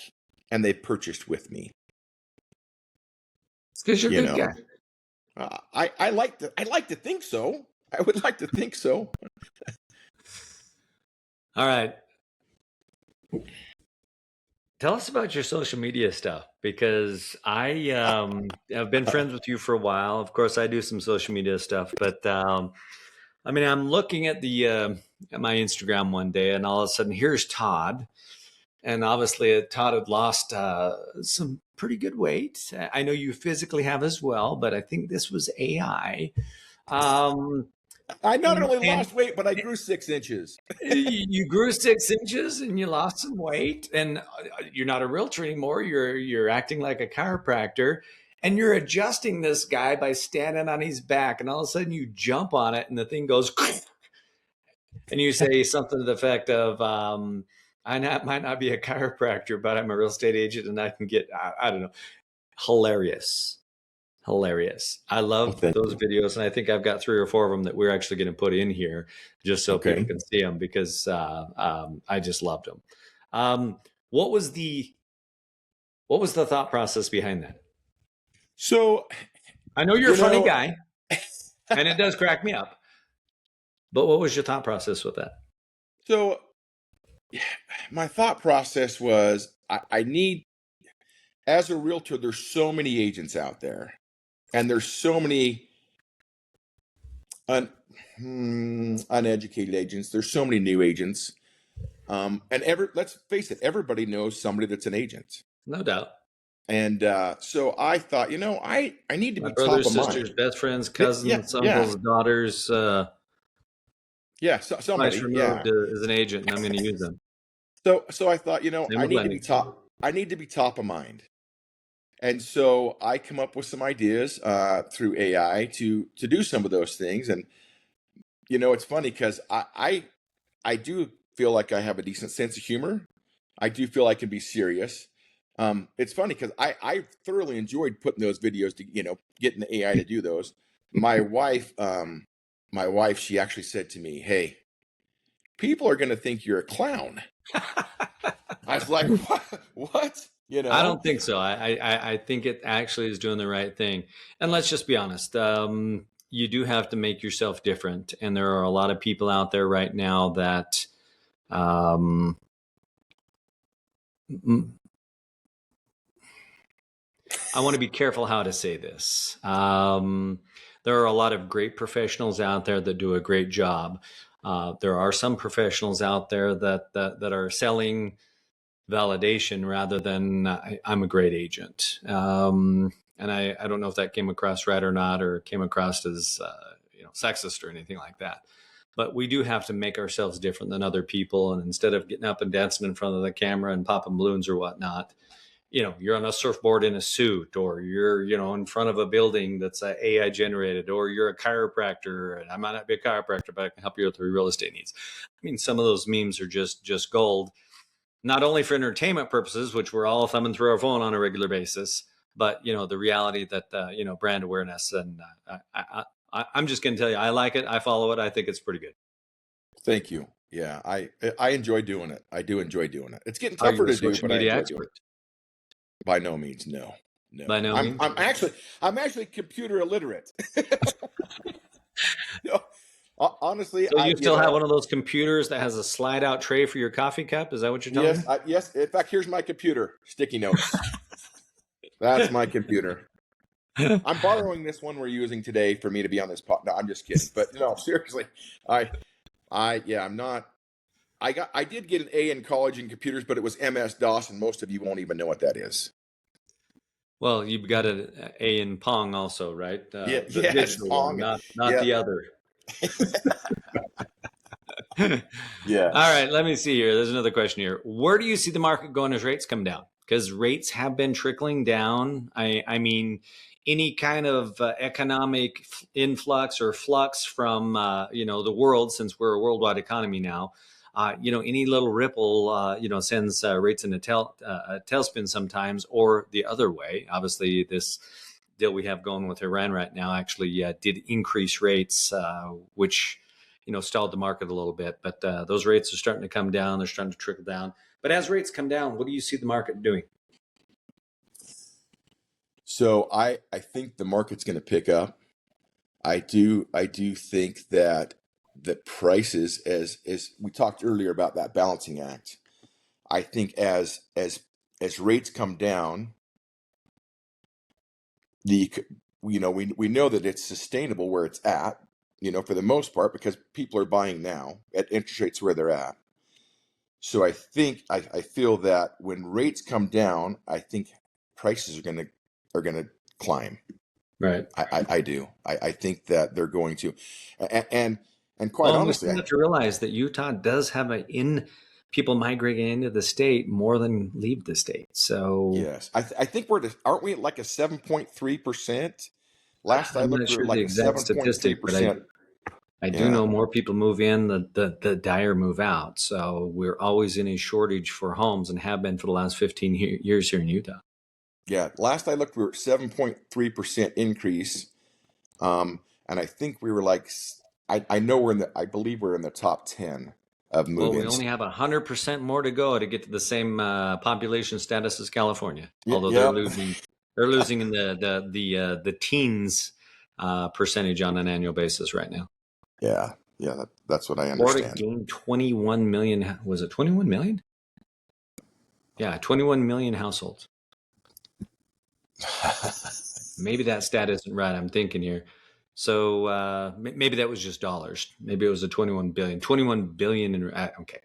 [SPEAKER 2] and they purchased with me.
[SPEAKER 1] It's because you're a good
[SPEAKER 2] guy. I like to think so. I would like to think so.
[SPEAKER 1] All right. Tell us about your social media stuff, because I have been friends with you for a while. Of course, I do some social media stuff, but I'm looking at at my Instagram one day, and all of a sudden, here's Todd, and obviously, Todd had lost some pretty good weight. I know you physically have as well, but I think this was AI.
[SPEAKER 2] I not only lost weight, but I grew 6 inches.
[SPEAKER 1] You grew 6 inches and you lost some weight, and you're not a realtor anymore. You're acting like a chiropractor, and you're adjusting this guy by standing on his back, and all of a sudden you jump on it and the thing goes, and you say something to the effect of, I might not be a chiropractor, but I'm a real estate agent and I can get, I don't know. Hilarious. I love those videos, and I think I've got 3 or 4 of them that we're actually going to put in here just so people can see them, because I just loved them. What was the thought process behind that?
[SPEAKER 2] So,
[SPEAKER 1] I know you're a
[SPEAKER 2] you
[SPEAKER 1] funny
[SPEAKER 2] know,
[SPEAKER 1] guy, and it does crack me up. But what was your thought process with that?
[SPEAKER 2] so my thought process was I need, as a realtor, there's so many agents out there, and there's so many un, uneducated agents. There's so many new agents. And let's face it, everybody knows somebody that's an agent.
[SPEAKER 1] No doubt.
[SPEAKER 2] And so I thought, I need to
[SPEAKER 1] My
[SPEAKER 2] be top
[SPEAKER 1] brothers,
[SPEAKER 2] of mind.
[SPEAKER 1] sisters, best friends,
[SPEAKER 2] Yeah,
[SPEAKER 1] cousins,
[SPEAKER 2] yeah,
[SPEAKER 1] uncles, daughters,
[SPEAKER 2] yeah.
[SPEAKER 1] twice
[SPEAKER 2] Somebody,
[SPEAKER 1] removed
[SPEAKER 2] yeah.
[SPEAKER 1] as an agent, and I'm going to use them.
[SPEAKER 2] So I thought,
[SPEAKER 1] Same
[SPEAKER 2] I
[SPEAKER 1] with
[SPEAKER 2] need to be
[SPEAKER 1] lending.
[SPEAKER 2] top. I need to be top of mind. And so I come up with some ideas through AI to do some of those things. And it's funny because I do feel like I have a decent sense of humor. I do feel I can be serious. It's funny because I thoroughly enjoyed putting those videos to, getting the AI to do those. My wife, she actually said to me, "Hey, people are going to think you're a clown." I was like, "What? What?"
[SPEAKER 1] I don't think so. I think it actually is doing the right thing. And let's just be honest. You do have to make yourself different. And there are a lot of people out there right now that um, I want to be careful how to say this. There are a lot of great professionals out there that do a great job. There are some professionals out there that are selling validation rather than I'm a great agent. And I don't know if that came across right or not, or came across as sexist or anything like that. But we do have to make ourselves different than other people. And instead of getting up and dancing in front of the camera and popping balloons or whatnot, you're on a surfboard in a suit, or you're, in front of a building that's AI generated, or you're a chiropractor. And I might not be a chiropractor, but I can help you with your real estate needs. I mean, some of those memes are just gold, not only for entertainment purposes, which we're all thumbing through our phone on a regular basis, but the reality that brand awareness. And I'm just going to tell you, I like it. I follow it. I think it's pretty good.
[SPEAKER 2] Thank you. Yeah, I enjoy doing it. I do enjoy doing it. It's getting
[SPEAKER 1] Are you
[SPEAKER 2] tougher
[SPEAKER 1] a
[SPEAKER 2] to do,
[SPEAKER 1] social
[SPEAKER 2] but I
[SPEAKER 1] media
[SPEAKER 2] enjoy doing
[SPEAKER 1] expert?
[SPEAKER 2] it. By no means, no,
[SPEAKER 1] By
[SPEAKER 2] no.
[SPEAKER 1] no
[SPEAKER 2] I'm
[SPEAKER 1] means.
[SPEAKER 2] I'm actually I'm actually computer illiterate. No, honestly,
[SPEAKER 1] So you still have one of those computers that has a slide out tray for your coffee cup? Is that what you're telling me?
[SPEAKER 2] yes. In fact, here's my computer. Sticky notes. That's my computer. I'm borrowing this one we're using today for me to be on this pod. No, I'm just kidding. But no, seriously, I'm not. I did get an A in college in computers, but it was MS DOS, and most of you won't even know what that is.
[SPEAKER 1] Well, you've got an A in Pong also, right?
[SPEAKER 2] Yeah,
[SPEAKER 1] The
[SPEAKER 2] yes,
[SPEAKER 1] digital one,
[SPEAKER 2] Pong.
[SPEAKER 1] not
[SPEAKER 2] Yeah,
[SPEAKER 1] the other. All
[SPEAKER 2] yes.
[SPEAKER 1] right, let me see here. There's another question here. Where do you see the market going as rates come down? Because rates have been trickling down. I mean, any kind of economic influx or flux from the world, since we're a worldwide economy now. Any little ripple, sends rates in a tailspin sometimes, or the other way. Obviously, this deal we have going with Iran right now actually did increase rates, which stalled the market a little bit. But those rates are starting to come down. They're starting to trickle down. But as rates come down, what do you see the market doing?
[SPEAKER 2] So I think the market's going to pick up. I do think that the prices, as we talked earlier about that balancing act, I think as rates come down, the we know that it's sustainable where it's at, for the most part, because people are buying now at interest rates where they're at. So I feel that when rates come down, I think prices are gonna climb.
[SPEAKER 1] Right.
[SPEAKER 2] I do. I think that they're going to, and and quite
[SPEAKER 1] Well, and we
[SPEAKER 2] honestly,
[SPEAKER 1] still have to realize that Utah does have people migrating into the state more than leave the state. So
[SPEAKER 2] yes, I think aren't we at like a 7.3%? Last I
[SPEAKER 1] I'm not
[SPEAKER 2] looked, we were
[SPEAKER 1] sure
[SPEAKER 2] at
[SPEAKER 1] the
[SPEAKER 2] like a
[SPEAKER 1] exact
[SPEAKER 2] seven point three
[SPEAKER 1] statistic, but I
[SPEAKER 2] percent.
[SPEAKER 1] I do
[SPEAKER 2] Yeah,
[SPEAKER 1] know more people move in the dire move out. So we're always in a shortage for homes and have been for the last 15 years here in Utah.
[SPEAKER 2] yeah. Last I looked, we were at 7.3% increase. And I think we were like, I know I believe we're in the top 10 of
[SPEAKER 1] Well, we
[SPEAKER 2] move-ins.
[SPEAKER 1] only have 100% more to go to get to the same population status as California,
[SPEAKER 2] Yeah,
[SPEAKER 1] although they're
[SPEAKER 2] yep.
[SPEAKER 1] losing They're losing in the teens percentage on an annual basis right now.
[SPEAKER 2] Yeah, that's what I
[SPEAKER 1] Florida
[SPEAKER 2] understand.
[SPEAKER 1] gained 21 million. Was it 21 million? Yeah, 21 million households. Maybe that stat isn't right. I'm thinking here. So maybe that was just dollars. Maybe it was a 21 billion. 21 billion in okay,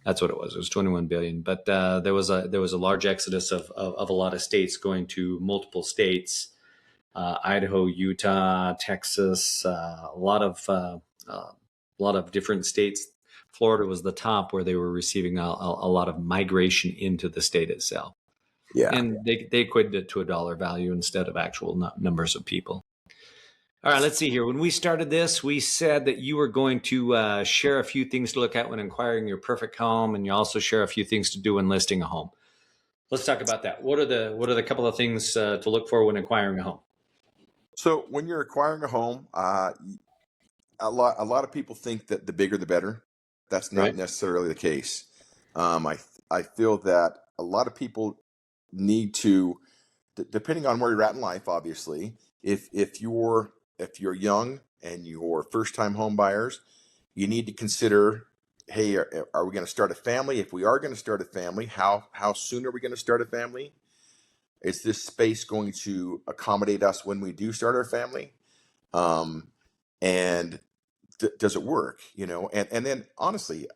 [SPEAKER 1] that's what it was. It was 21 billion. But there was a large exodus of a lot of states going to multiple states. Idaho, Utah, Texas, a lot of different states. Florida was the top where they were receiving a lot of migration into the state itself.
[SPEAKER 2] Yeah.
[SPEAKER 1] And they equated it to a dollar value instead of actual numbers of people. All right, let's see here. When we started this, we said that you were going to share a few things to look at when acquiring your perfect home, and you also share a few things to do when listing a home. Let's talk about that. What are the couple of things to look for when acquiring a home?
[SPEAKER 2] So when you're acquiring a home, a lot of people think that the bigger the better. That's not
[SPEAKER 1] Right.
[SPEAKER 2] necessarily the case. I feel that a lot of people need to, depending on where you're at in life, obviously, if you're young and you're first time home buyers, you need to consider, hey, are we going to start a family? If we are going to start a family, how soon are we going to start a family? Is this space going to accommodate us when we do start our family? Um, and does it work? And then honestly,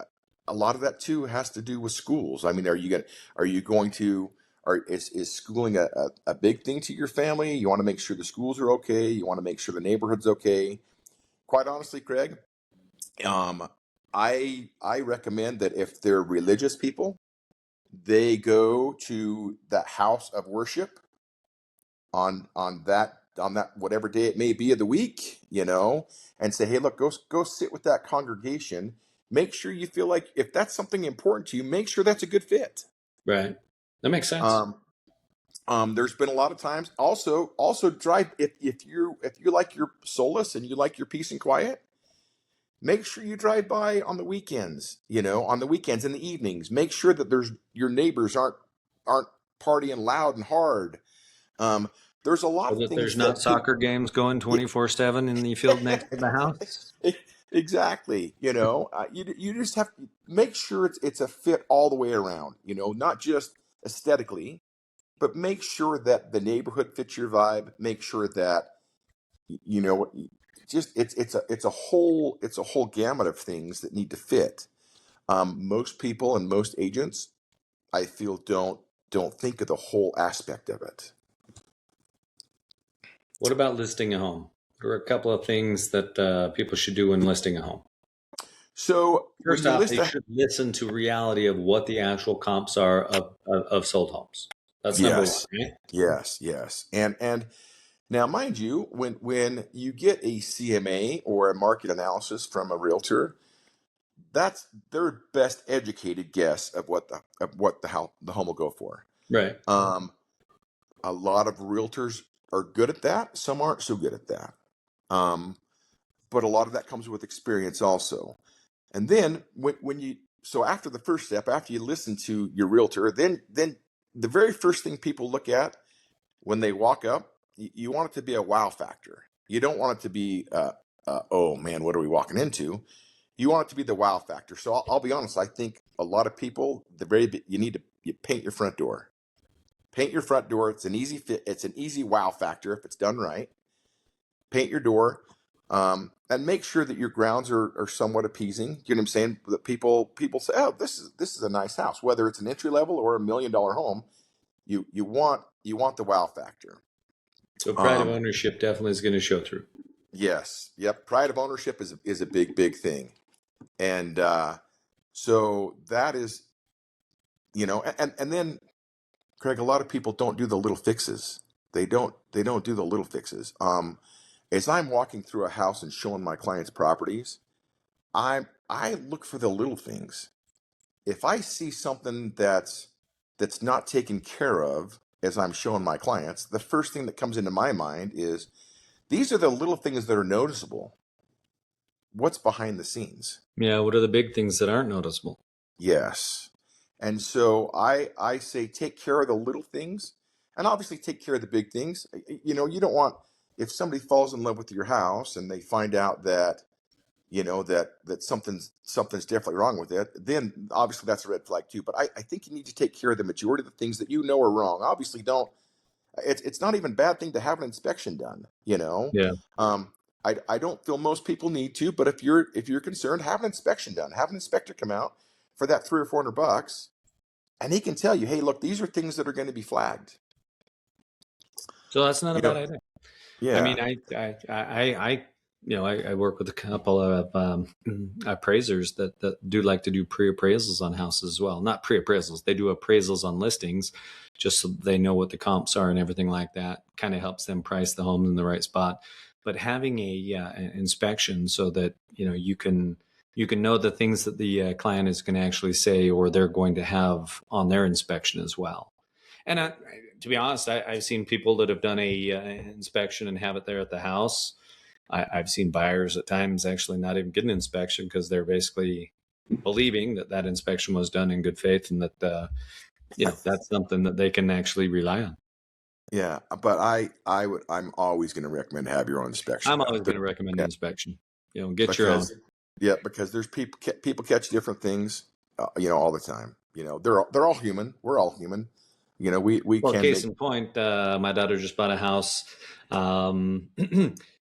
[SPEAKER 2] a lot of that too has to do with schools. I mean, is schooling a big thing to your family? You want to make sure the schools are okay. You want to make sure the neighborhood's okay. Quite honestly, Craig, um, I recommend that if they're religious people, they go to the house of worship on that whatever day it may be of the week, and say, hey, look, go sit with that congregation. Make sure you feel like if that's something important to you, make sure that's a good fit.
[SPEAKER 1] Right. That makes sense.
[SPEAKER 2] Um, there's been a lot of times also drive if you like your solace and you like your peace and quiet. Make sure you drive by on the weekends. On the weekends in the evenings. Make sure that there's your neighbors aren't partying loud and hard. Um, there's a lot
[SPEAKER 1] So
[SPEAKER 2] of
[SPEAKER 1] that there's
[SPEAKER 2] things
[SPEAKER 1] not
[SPEAKER 2] that can.
[SPEAKER 1] soccer games going 24/7 in the field next to the house.
[SPEAKER 2] Exactly. You just have to make sure it's a fit all the way around. Not just aesthetically, but make sure that the neighborhood fits your vibe. Make sure that you know just it's a whole gamut of things that need to fit. Most people and most agents, I feel, don't think of the whole aspect of it.
[SPEAKER 1] What about listing a home? There are a couple of things that people should do when listing a home.
[SPEAKER 2] So when
[SPEAKER 1] First
[SPEAKER 2] you
[SPEAKER 1] off,
[SPEAKER 2] list
[SPEAKER 1] they
[SPEAKER 2] a
[SPEAKER 1] should listen to reality of what the actual comps are of sold homes. That's number one,
[SPEAKER 2] Yes,
[SPEAKER 1] right?
[SPEAKER 2] yes, and now, mind you, when you get a CMA or a market analysis from a realtor, that's their best educated guess of what the home will go for.
[SPEAKER 1] Right.
[SPEAKER 2] Um, a lot of realtors are good at that. Some aren't so good at that. Um, but a lot of that comes with experience also. And then so after the first step, after you listen to your realtor, then the very first thing people look at when they walk up, you want it to be a wow factor. You don't want it to be, oh man, what are we walking into? You want it to be the wow factor. So I'll be honest. I think a lot of people, you need to paint your front door. Paint your front door. It's an easy fit. It's an easy wow factor if it's done right. Paint your door, and make sure that your grounds are somewhat appeasing. You know what I'm saying? That people say, oh, this is a nice house, whether it's an entry level or $1 million home. You want the wow factor.
[SPEAKER 1] So pride of
[SPEAKER 2] Um,
[SPEAKER 1] ownership definitely is going to show through.
[SPEAKER 2] yes, yep. Pride of ownership is a big thing, and so that is and then, Craig, a lot of people don't do the little fixes. They don't do the little fixes. As I'm walking through a house and showing my clients properties, I look for the little things. If I see something that's not taken care of as I'm showing my clients, the first thing that comes into my mind is these are the little things that are noticeable. What's behind the scenes?
[SPEAKER 1] Yeah. What are the big things that aren't noticeable?
[SPEAKER 2] Yes. And so I say take care of the little things. and obviously take care of the big things. You know, you don't want, if somebody falls in love with your house and they find out that, you know, that something's definitely wrong with it, then obviously that's a red flag too. But I think you need to take care of the majority of the things that you know are wrong. Obviously, don't. It's not even a bad thing to have an inspection done. You know,
[SPEAKER 1] Yeah.
[SPEAKER 2] um, I don't feel most people need to, but if you're concerned, have an inspection done. Have an inspector come out for that $300 or $400, and he can tell you, hey, look, these are things that are going to be flagged.
[SPEAKER 1] So that's not a
[SPEAKER 2] You
[SPEAKER 1] bad
[SPEAKER 2] know,
[SPEAKER 1] idea. I
[SPEAKER 2] yeah,
[SPEAKER 1] mean, I work with a couple of appraisers that do like to do pre-appraisals on houses as well. Not pre-appraisals; they do appraisals on listings, just so they know what the comps are and everything like that. Kind of helps them price the home in the right spot. But having an inspection so that you can know the things that the client is going to actually say or they're going to have on their inspection as well. And to be honest, I've seen people that have done a inspection and have it there at the house. I've seen buyers at times actually not even get an inspection because they're basically believing that that inspection was done in good faith and that that's something that they can actually rely on.
[SPEAKER 2] yeah. But I'm always going to recommend have your own inspection
[SPEAKER 1] I'm
[SPEAKER 2] done.
[SPEAKER 1] always going to recommend the
[SPEAKER 2] Yeah,
[SPEAKER 1] inspection. Get your own.
[SPEAKER 2] because yeah, because there's people catch different things, you know, all the time. You know, they're all human. We're all human. You know, we
[SPEAKER 1] Well,
[SPEAKER 2] can
[SPEAKER 1] case
[SPEAKER 2] make.
[SPEAKER 1] in point, my daughter just bought a house. Um,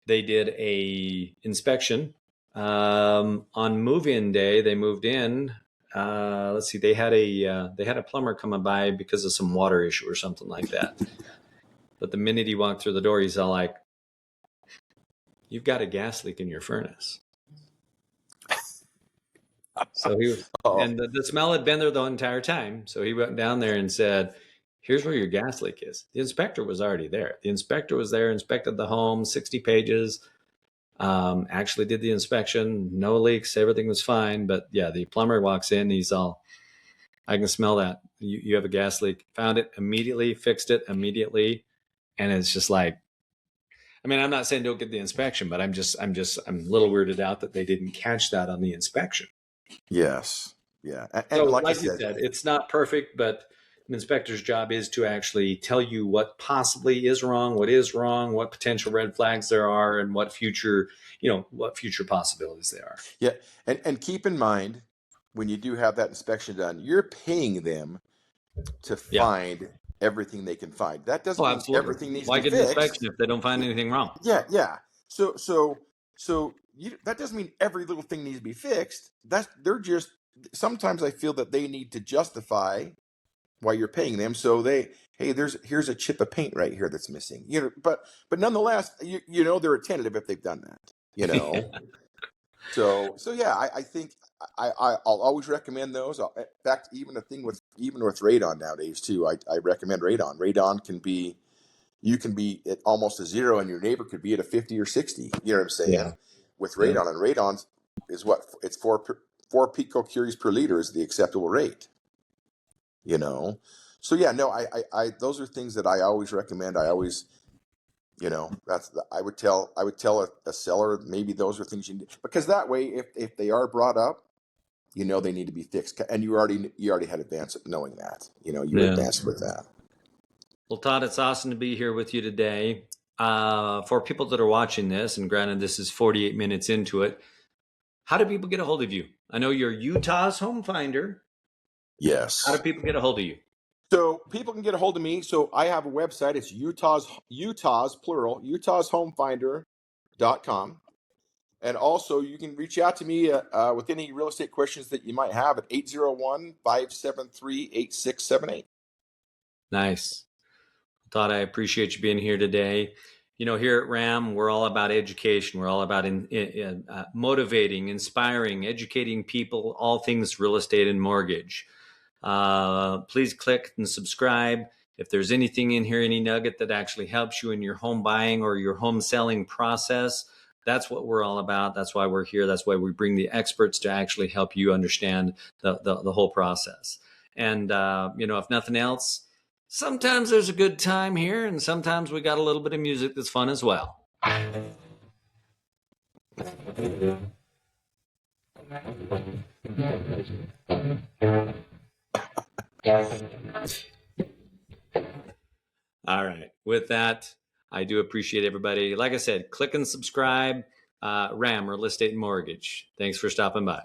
[SPEAKER 1] they did a inspection on move-in day. They moved in. Let's see, they had a plumber coming by because of some water issue or something like that. But the minute he walked through the door, he's all like, "You've got a gas leak in your furnace." So
[SPEAKER 2] Oh,
[SPEAKER 1] and the smell had been there the entire time. So he went down there and said, "Here's where your gas leak is." The inspector was already there. The inspector was there, inspected the home, 60 pages, actually did the inspection, no leaks, everything was fine. But yeah, the plumber walks in, he's all, "I can smell that. You have a gas leak." Found it immediately, fixed it immediately. And it's just like, I mean, I'm not saying don't get the inspection, but I'm a little weirded out that they didn't catch that on the inspection.
[SPEAKER 2] yes, yeah, and
[SPEAKER 1] So,
[SPEAKER 2] like I
[SPEAKER 1] like you
[SPEAKER 2] said,
[SPEAKER 1] said, it's not perfect, but an inspector's job is to actually tell you what possibly is wrong, what is wrong, what potential red flags there are, and what future possibilities there are.
[SPEAKER 2] yeah, and keep in mind when you do have that inspection done, you're paying them to
[SPEAKER 1] Yeah.
[SPEAKER 2] find everything they can find. That
[SPEAKER 1] Oh,
[SPEAKER 2] doesn't mean
[SPEAKER 1] absolutely.
[SPEAKER 2] everything needs to
[SPEAKER 1] Why
[SPEAKER 2] be
[SPEAKER 1] get an inspection
[SPEAKER 2] fixed.
[SPEAKER 1] if they don't find anything wrong?
[SPEAKER 2] Yeah, yeah. So that doesn't mean every little thing needs to be fixed. That's they're just sometimes I feel that they need to justify why you're paying them. So hey, here's a chip of paint right here that's missing. You know, but nonetheless, you know they're attentive if they've done that. You know, so yeah, I think I'll always recommend those. In fact, even with radon nowadays too, I recommend radon. Radon can be you can be at almost a zero and your neighbor could be at a 50 or 60. You know what I'm
[SPEAKER 1] Yeah.
[SPEAKER 2] saying? With
[SPEAKER 1] Yeah.
[SPEAKER 2] radon, and radon is what it's four picocuries per liter is the acceptable rate. You know, so yeah, no, I those are things that I always recommend. I always, you know, I would tell a seller maybe those are things you need, because that way if they are brought up, you know they need to be fixed, and you already had advance of knowing that. You know, you're
[SPEAKER 1] Yeah.
[SPEAKER 2] advanced with that.
[SPEAKER 1] Well, Todd, it's awesome to be here with you today. For people that are watching this, and granted, this is 48 minutes into it, how do people get a hold of you? I know you're Utah's home finder. How do
[SPEAKER 2] Yes.
[SPEAKER 1] people get a hold of you?
[SPEAKER 2] So people can get a hold of me. So I have a website. It's Utah's plural, utahshomefinder.com. And also you can reach out to me with any real estate questions that you might have at 801-573-8678.
[SPEAKER 1] Nice. Todd, I appreciate you being here today. Here at RAM, we're all about education. We're all about motivating, inspiring, educating people, all things real estate and mortgage. Please click and subscribe. If there's anything in here, any nugget that actually helps you in your home buying or your home selling process, that's what we're all about. That's why we're here. That's why we bring the experts to actually help you understand the whole process. And, if nothing else, sometimes there's a good time here, and sometimes we got a little bit of music that's fun as well. All right. With that, I do appreciate everybody. Like I said, click and subscribe. Ram, Real Estate and Mortgage. Thanks for stopping by.